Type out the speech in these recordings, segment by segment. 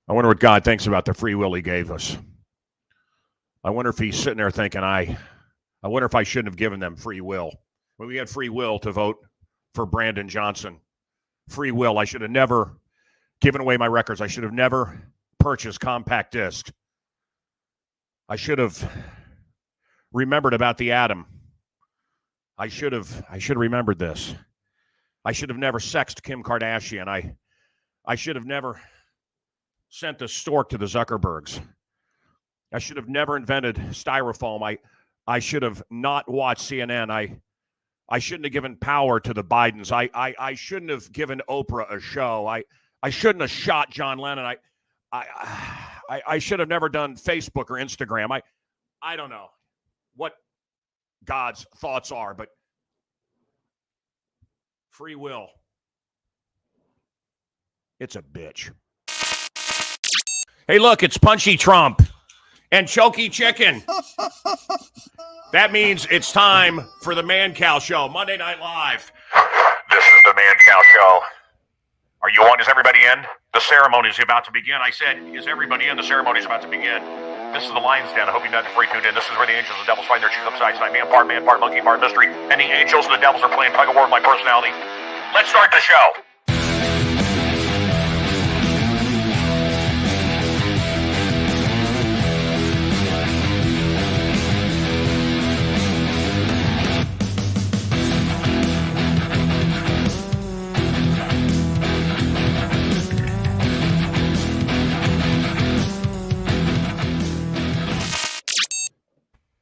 I wonder what God thinks about the free will he gave us. I wonder if he's sitting there thinking, I wonder if I shouldn't have given them free will. When we had free will to vote for Brandon Johnson. Free will. I should have never given away my records. I should have never purchased compact disc. I should have remembered about the atom. I should have remembered this. I should have never sexted Kim Kardashian. I should have never sent the stork to the Zuckerbergs. I should have never invented styrofoam. I should have not watched CNN. I shouldn't have given power to the Bidens. I shouldn't have given Oprah a show. I shouldn't have shot John Lennon. I should have never done Facebook or Instagram. I don't know what God's thoughts are, but free will. It's a bitch. Hey, look, it's Punchy Trump and Choky Chicken. That means it's time for the Mancow Show, Monday Night Live. This is the Mancow Show. Are you on? Is everybody in? The ceremony is about to begin. I said, is everybody in? The ceremony is about to begin. This is the Lion's Den. I hope you're not free tuned in. This is where the angels and the devils find their shoes upside down. Man, part monkey, part mystery. And the angels and the devils are playing tug of war with my personality. Let's start the show.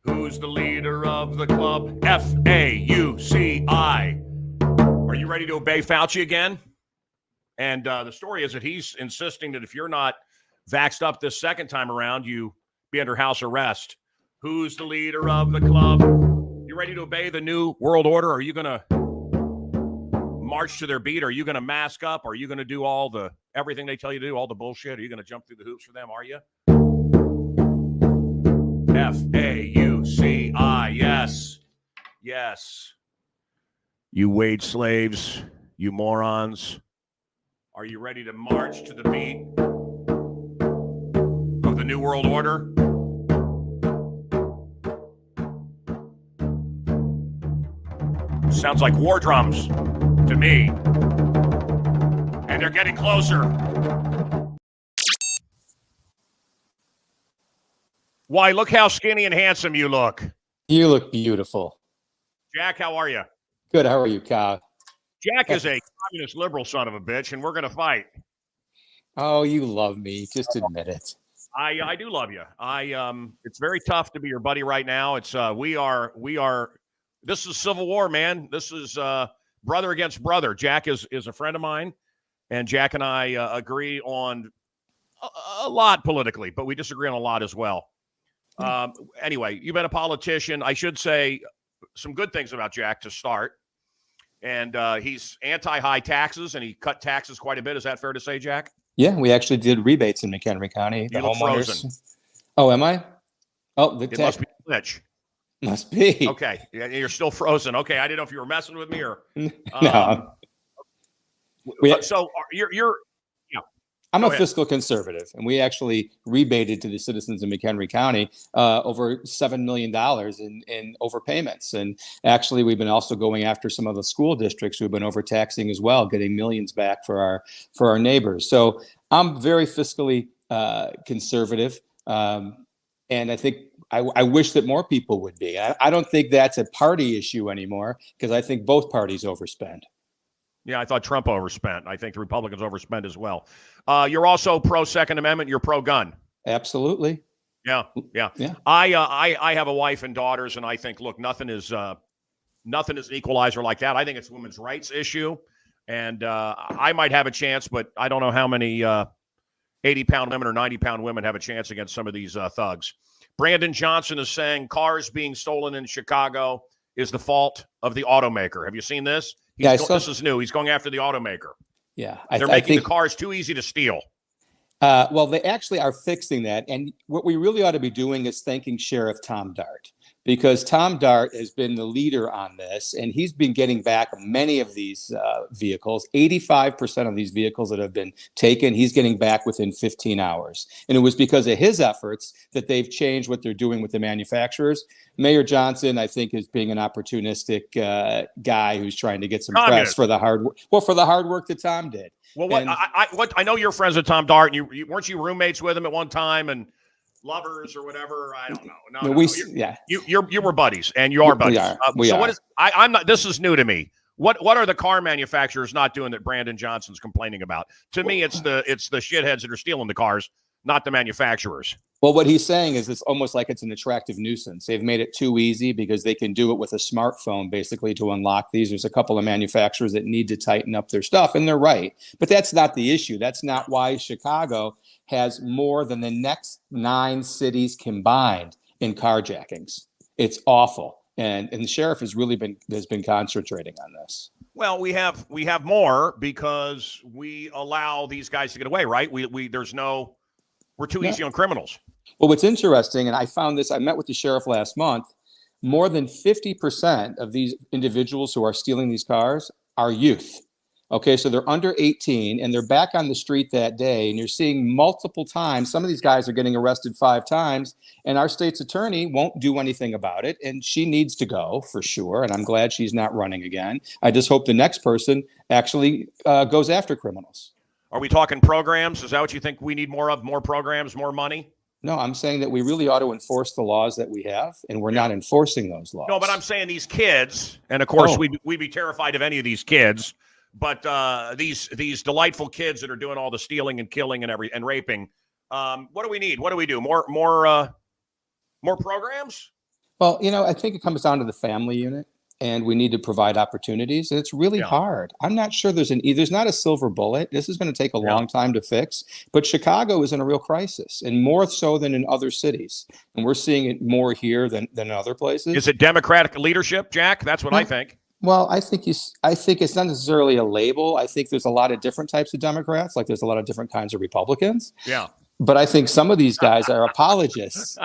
Who's the leader of the club? Fauci. Are you ready to obey Fauci again? And the story is that he's insisting that if you're not vaxxed up this second time around, you be under house arrest. Who's the leader of the club? You ready to obey the new world order? Are you going to march to their beat? Are you going to mask up? Are you going to do everything they tell you to do, all the bullshit? Are you going to jump through the hoops for them? Are you? Fauci. Yes. You wage slaves, you morons. Are you ready to march to the beat of the New World Order? Sounds like war drums to me. And they're getting closer. Why, look how skinny and handsome you look. You look beautiful. Jack, how are you? Good. How are you, Kyle? Jack is a communist liberal son of a bitch, and we're going to fight. Oh, you love me. Just admit it. I do love you. It's very tough to be your buddy right now. It's this is civil war, man. This is brother against brother. Jack is a friend of mine, and Jack and I agree on a lot politically, but we disagree on a lot as well. Anyway, you've been a politician. I should say some good things about Jack to start. And he's anti-high taxes, and he cut taxes quite a bit. Is that fair to say, Jack? Yeah, we actually did rebates in McHenry County. You look frozen. Oh, am I? Oh, it must be a glitch. Must be. Okay, you're still frozen. Okay, I didn't know if you were messing with me or. No. So you're. I'm a fiscal conservative, and we actually rebated to the citizens in McHenry County over $7 million in overpayments. And actually, we've been also going after some of the school districts who've been overtaxing as well, getting millions back for our neighbors. So I'm very fiscally conservative, and I think I wish that more people would be. I don't think that's a party issue anymore, because I think both parties overspend. Yeah, I thought Trump overspent. I think the Republicans overspent as well. You're also pro-Second Amendment. You're pro-gun. Absolutely. Yeah. I have a wife and daughters, and I think, look, nothing is an equalizer like that. I think it's a women's rights issue, and I might have a chance, but I don't know how many 80-pound women or 90-pound women have a chance against some of these thugs. Brandon Johnson is saying cars being stolen in Chicago is the fault of the automaker. Have you seen this? This is new. He's going after the automaker. Yeah. They're making the cars too easy to steal. Well, they actually are fixing that. And what we really ought to be doing is thanking Sheriff Tom Dart, because Tom Dart has been the leader on this, and he's been getting back many of these vehicles. 85% of these vehicles that have been taken, he's getting back within 15 hours. And it was because of his efforts that they've changed what they're doing with the manufacturers. Mayor Johnson, I think, is being an opportunistic guy who's trying to get some press for the hard work. Well, for the hard work that Tom did. Well, I know you're friends with Tom Dart, and you weren't you roommates with him at one time, and lovers or whatever. I don't know. No. You were buddies, and you are buddies. We are. What is? I'm not. This is new to me. What are the car manufacturers not doing that Brandon Johnson's complaining about? To me, it's the shitheads that are stealing the cars, not the manufacturers. Well, what he's saying is it's almost like it's an attractive nuisance. They've made it too easy because they can do it with a smartphone, basically, to unlock these. There's a couple of manufacturers that need to tighten up their stuff, and they're right. But that's not the issue. That's not why Chicago has more than the next 9 cities combined in carjackings. It's awful. And the sheriff has been concentrating on this. Well, we have more because we allow these guys to get away, right? We're too easy on criminals. Well, what's interesting, and I found this, I met with the sheriff last month, more than 50% of these individuals who are stealing these cars are youth. Okay, so they're under 18 and they're back on the street that day, and you're seeing multiple times. Some of these guys are getting arrested 5 times, and our state's attorney won't do anything about it. And she needs to go for sure. And I'm glad she's not running again. I just hope the next person actually goes after criminals. Are we talking programs? Is that what you think we need more of? More programs, more money? No, I'm saying that we really ought to enforce the laws that we have, and we're not enforcing those laws. No, but I'm saying these kids, and of course we'd be terrified of any of these kids. But these delightful kids that are doing all the stealing and killing and raping, what do we need? What do we do? More programs? Well, I think it comes down to the family unit, and we need to provide opportunities. And it's really hard. I'm not sure there's not a silver bullet. This is going to take a long time to fix. But Chicago is in a real crisis, and more so than in other cities. And we're seeing it more here than in other places. Is it Democratic leadership, Jack? That's what I think. Well, I think it's not necessarily a label. I think there's a lot of different types of Democrats, like there's a lot of different kinds of Republicans. Yeah. But I think some of these guys are apologists,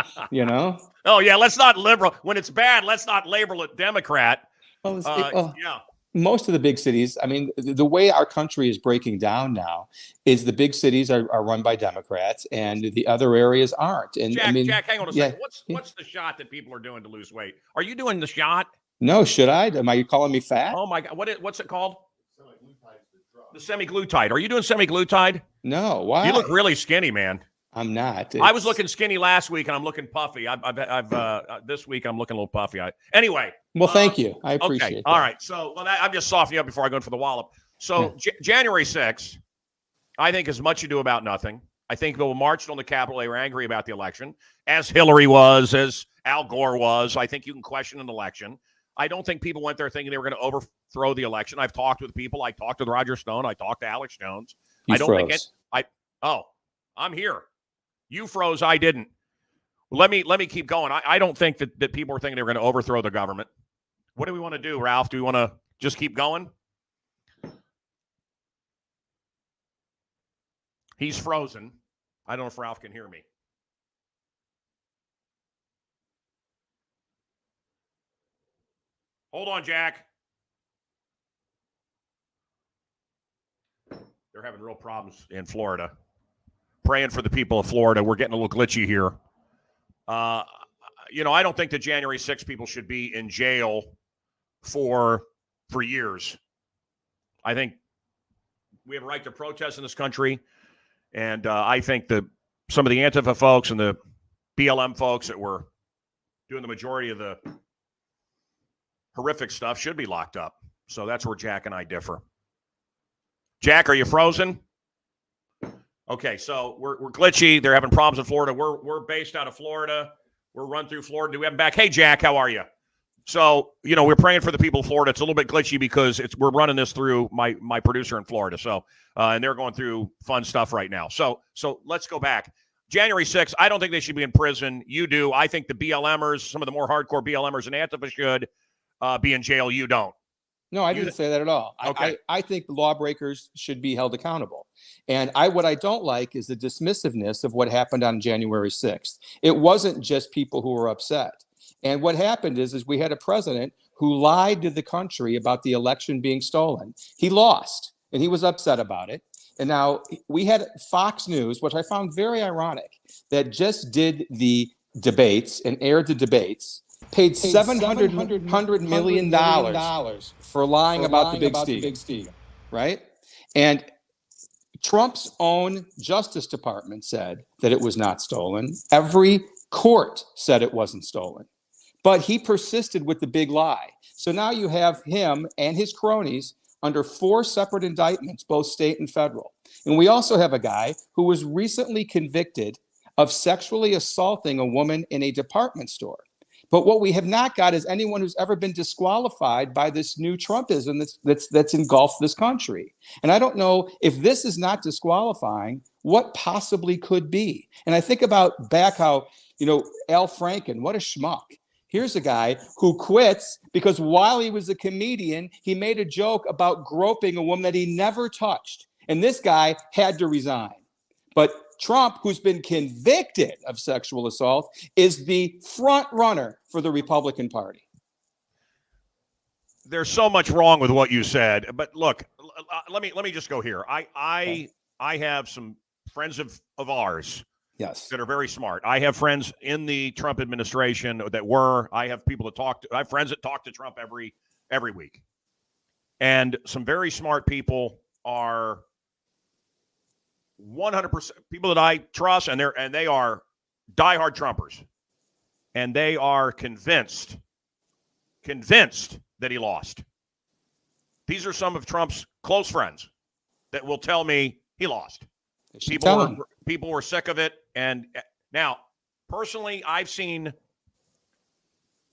Oh, yeah, let's not liberal. When it's bad, let's not label it Democrat. Most of the big cities, I mean, the way our country is breaking down now is the big cities are run by Democrats and the other areas aren't. And Jack, hang on a second. What's the shot that people are doing to lose weight? Are you doing the shot? No, should I? Am I calling me fat? Oh my God! What's it called? The semi-glutide. Are you doing semi-glutide? No. Why? You look really skinny, man. I'm not. I was looking skinny last week, and I'm looking puffy. This week I'm looking a little puffy. Anyway. Well, thank you. I appreciate it. All right. So, I'm just softening up before I go in for the wallop. So, January 6th, I think as much ado about nothing. I think people marched on the Capitol. They were angry about the election, as Hillary was, as Al Gore was. I think you can question an election. I don't think people went there thinking they were going to overthrow the election. I've talked with people. I talked with Roger Stone. I talked to Alex Jones. You froze. I'm here. You froze. I didn't. Let me keep going. I don't think that people were thinking they were going to overthrow the government. What do we want to do, Ralph? Do we want to just keep going? He's frozen. I don't know if Ralph can hear me. Hold on, Jack. They're having real problems in Florida. Praying for the people of Florida. We're getting a little glitchy here. I don't think that January 6th people should be in jail for years. I think we have a right to protest in this country. And I think that some of the Antifa folks and the BLM folks that were doing the majority of the horrific stuff should be locked up. So that's where Jack and I differ. Jack, are you frozen? Okay, so we're glitchy. They're having problems in Florida. We're based out of Florida. We're run through Florida. Do we have them back? Hey, Jack, how are you? So, we're praying for the people of Florida. It's a little bit glitchy because we're running this through my producer in Florida. So, and they're going through fun stuff right now. So let's go back. January 6th, I don't think they should be in prison. You do. I think the BLMers, some of the more hardcore BLMers and Antifa should be in jail. You don't. No, I didn't say that at all. Okay. I think the lawbreakers should be held accountable. And what I don't like is the dismissiveness of what happened on January 6th. It wasn't just people who were upset. And what happened is we had a president who lied to the country about the election being stolen. He lost, and he was upset about it. And now we had Fox News, which I found very ironic, that just did the debates and aired the debates, paid $700 million for lying about the big steal, right? And Trump's own Justice Department said that it was not stolen. Every court said it wasn't stolen. But he persisted with the big lie. So now you have him and his cronies under 4 separate indictments, both state and federal. And we also have a guy who was recently convicted of sexually assaulting a woman in a department store. But what we have not got is anyone who's ever been disqualified by this new Trumpism that's engulfed this country. And I don't know if this is not disqualifying, what possibly could be. And I think about back how, Al Franken, what a schmuck. Here's a guy who quits because while he was a comedian, he made a joke about groping a woman that he never touched. And this guy had to resign. But Trump, who's been convicted of sexual assault, is the front runner for the Republican Party. There's so much wrong with what you said, but look, let me just go here. I have some friends of ours, yes, that are very smart. I have friends in the Trump administration that were. I have people that talk to. I have friends that talk to Trump every week, and some very smart people are 100% people that I trust, and they are diehard Trumpers, and they are convinced that he lost. These are some of Trump's close friends that will tell me he lost. People were sick of it, and now personally, I've seen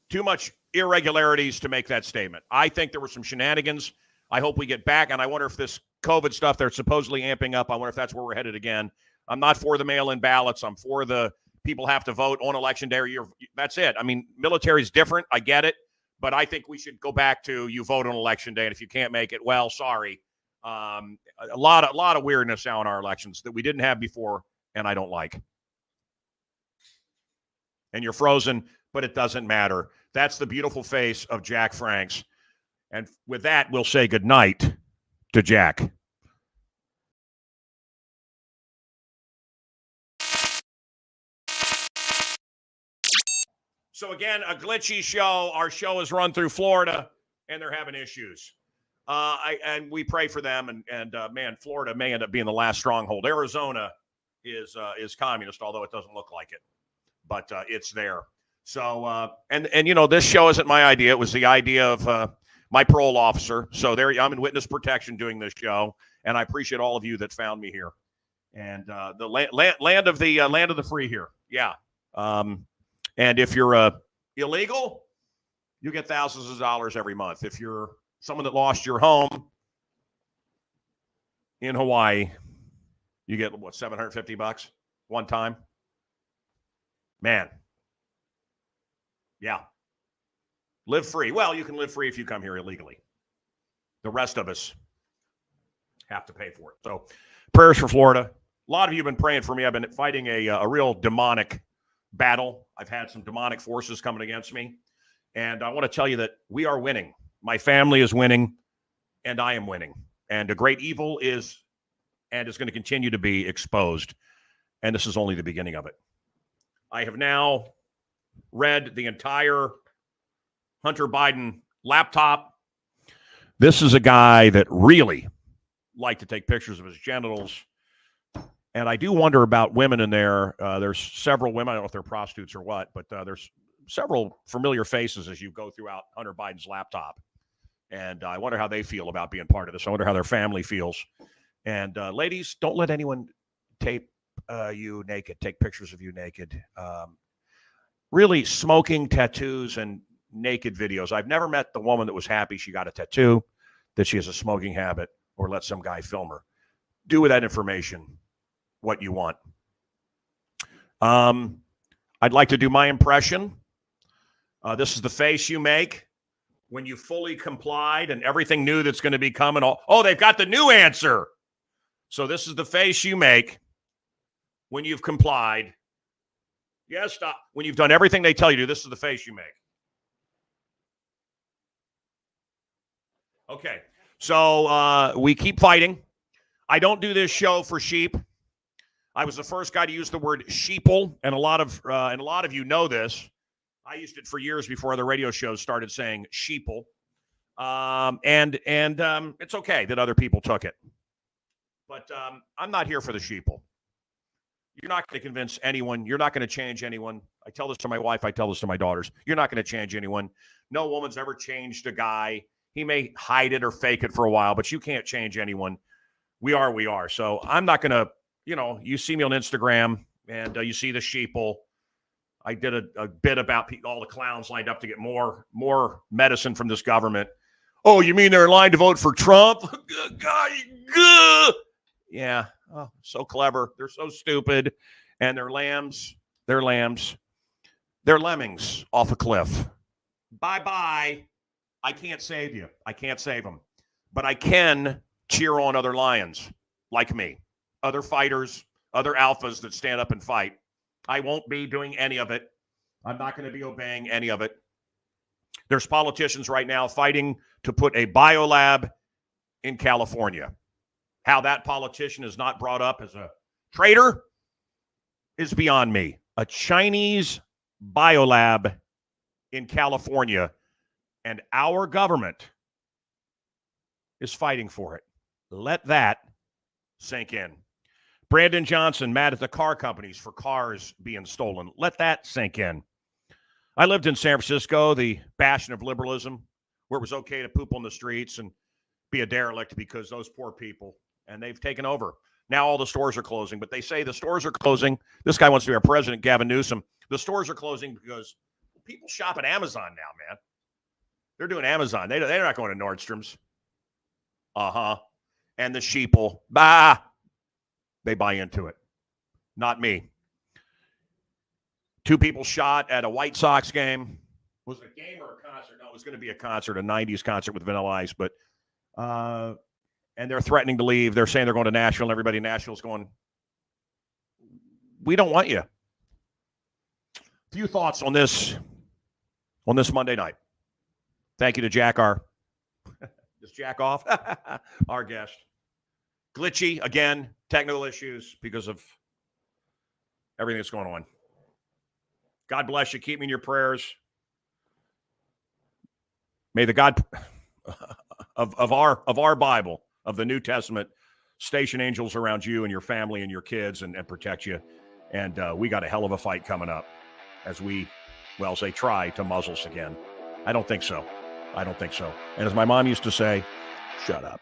too much irregularities to make that statement. I think there were some shenanigans. I hope we get back, and I wonder if this COVID stuff they're supposedly amping up, I wonder if that's where we're headed again. I'm not for the mail-in ballots. I'm for the people have to vote on election day. That's it. I mean, military's different. I get it. But I think we should go back to you vote on election day, and if you can't make it, well, sorry. A lot of weirdness now in our elections that we didn't have before, and I don't like. And you're frozen, but it doesn't matter. That's the beautiful face of Jack Franks. And with that, we'll say goodnight to Jack. So again, a glitchy show. Our show is run through Florida, and they're having issues. And we pray for them. And man, Florida may end up being the last stronghold. Arizona is communist, although it doesn't look like it, but it's there. So and this show isn't my idea. It was the idea of my parole officer. So there, I'm in witness protection doing this show, and I appreciate all of you that found me here. And the land of the free here, yeah. And if you're illegal, you get thousands of dollars every month. If you're someone that lost your home in Hawaii, you get what, $750 one time? Man. Yeah. Live free. Well, you can live free if you come here illegally. The rest of us have to pay for it. So prayers for Florida. A lot of you have been praying for me. I've been fighting a real demonic battle. I've had some demonic forces coming against me. And I want to tell you that we are winning. My family is winning, and I am winning. And a great evil is going to continue to be exposed. And this is only the beginning of it. I have now read the entire Hunter Biden laptop. This is a guy that really liked to take pictures of his genitals. And I do wonder about women in there. There's several women. I don't know if they're prostitutes or what, but there's several familiar faces as you go throughout Hunter Biden's laptop. And I wonder how they feel about being part of this. I wonder how their family feels. And ladies, don't let anyone tape you naked, take pictures of you naked. Really smoking, tattoos, and naked videos. I've never met the woman that was happy she got a tattoo, that she has a smoking habit, or let some guy film her. Do with that information what you want. I'd like to do my impression. This is the face you make when you fully complied and everything new that's going to be coming. Oh, they've got the new answer. So this is the face you make when you've complied. Yes, stop. When you've done everything they tell you to, this is the face you make. Okay. So we keep fighting. I don't do this show for sheep. I was the first guy to use the word sheeple, and a lot of you know this. I used it for years before the radio shows started saying sheeple. And it's okay that other people took it. But I'm not here for the sheeple. You're not going to convince anyone. You're not going to change anyone. I tell this to my wife. I tell this to my daughters. You're not going to change anyone. No woman's ever changed a guy. He may hide it or fake it for a while, but you can't change anyone. We are. So I'm not going to, you see me on Instagram and you see the sheeple. I did a bit about all the clowns lined up to get more medicine from this government. Oh, you mean they're in line to vote for Trump? Yeah. Oh, so clever. They're so stupid. And they're lambs. They're lambs. They're lemmings off a cliff. Bye-bye. I can't save you. I can't save them. But I can cheer on other lions like me, other fighters, other alphas that stand up and fight. I won't be doing any of it. I'm not going to be obeying any of it. There's politicians right now fighting to put a biolab in California. How that politician is not brought up as a traitor is beyond me. A Chinese biolab in California, and our government is fighting for it. Let that sink in. Brandon Johnson mad at the car companies for cars being stolen. Let that sink in. I lived in San Francisco, the bastion of liberalism, where it was okay to poop on the streets and be a derelict because those poor people, and they've taken over. Now all the stores are closing, but they say the stores are closing. This guy wants to be our president, Gavin Newsom. The stores are closing because people shop at Amazon now, man. They're doing Amazon. They're not going to Nordstrom's. And the sheeple, they buy into it. Not me. 2 people shot at a White Sox game. Was it a game or a concert? No, it was going to be a concert, a 90s concert with Vanilla Ice. But, and they're threatening to leave. They're saying they're going to Nashville, and everybody in Nashville's going, we don't want you. Few thoughts on this Monday night. Thank you to Jack, just Jack off, our guest. Glitchy, again, technical issues because of everything that's going on. God bless you. Keep me in your prayers. May the God of our Bible, of the New Testament, station angels around you and your family and your kids and protect you. And we got a hell of a fight coming up as they try to muzzle us again. I don't think so. And as my mom used to say, shut up.